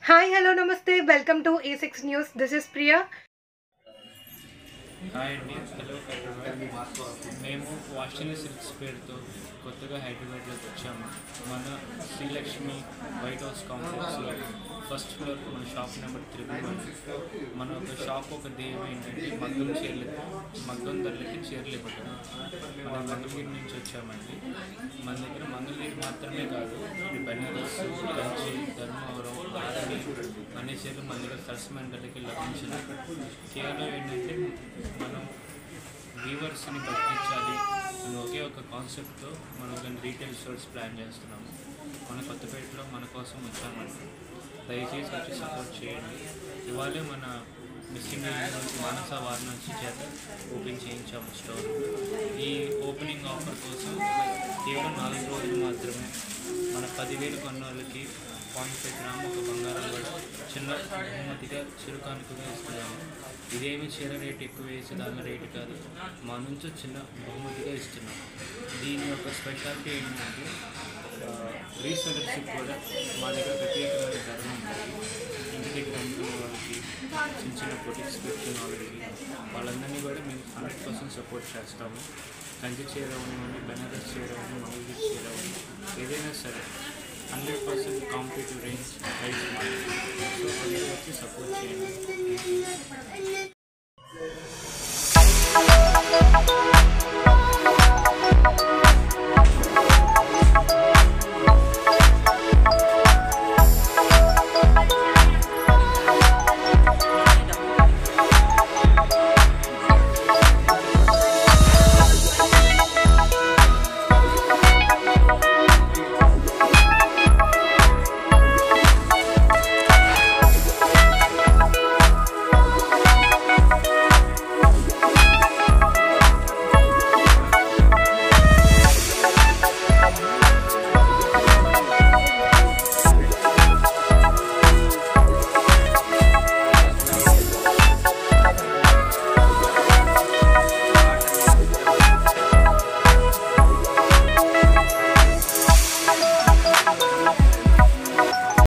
Hi, hello, namaste. Welcome to A6 News. This is Priya. Hi అండి, hello everyone. మేము washing silks పేరుతో కొత్తగా హైదరాబాద్లోకి వచ్చాము. మన శ్రీలక్ష్మి వైట్ హౌస్ కాంప్లెక్స్లో ఫస్ట్ ఫ్లోర్ మన షాప్ నెంబర్ 311. మన ఒక షాప్ ఒక దేవి ఏంటంటే మగ్గం ధరలకి చీరలు ఇవ్వటం. మనం మంగళగిరి నుంచి వచ్చామండి. మన దగ్గర మంగళగిరి మాత్రమే కాదు, బెనారస్, కంచి, ధర్మవరం, ఆర్మీ అనే చీరలు మన దగ్గర సరసమైన ధరలకి లభించింది. కేవలం ఏంటంటే మనం వీవర్స్ని బతికించాలి అని ఒకే ఒక కాన్సెప్ట్తో మనం ఒక రీటైల్ స్టోర్స్ ప్లాన్ చేస్తున్నాము. మన కొత్తపేటలో మన కోసం వచ్చామండి. దయచేసి వచ్చి సపోర్ట్ చేయండి. ఇవాళే మన మిస్సింగ్ మానస వారణాసి చేత ఓపెన్ చేయించాము స్టోర్. ఈ ఓపెనింగ్ ఆఫర్ కోసం కేవలం 4 రోజులు మాత్రమే మన 10,000 కొన్న వాళ్ళకి 0.5 గ్రాము ఒక బంగారం కూడా చిన్న బహుమతిగా చిరుకానుకగా ఇస్తున్నాము. ఇదేమి చీర రేటు ఎక్కువ వేసి దాని రేటు కాదు, మా నుంచి చిన్న బహుమతిగా ఇస్తున్నాం. దీని యొక్క స్పెషాలిటీ ఏంటంటే రీసెలర్స్కి కూడా మా దగ్గర ప్రత్యేకమైన ధర్మం ఉంది. ఇంటి దగ్గర అమ్ముకునే వాళ్ళకి, చిన్న చిన్న పొటిక్స్ పెట్టుకున్న వాళ్ళకి, వాళ్ళందరినీ కూడా మేము 100% సపోర్ట్ చేస్తాము. కంచి చీర ఉండి, బెనారస్ చీర ఉండి, మంగళగిరి చీర ఉండి, ఏదైనా సరే 100% కాంపిటేటివ్ రేంజ్ ప్రైస్. సో అందరూ వచ్చి సపోర్ట్ చేయండి.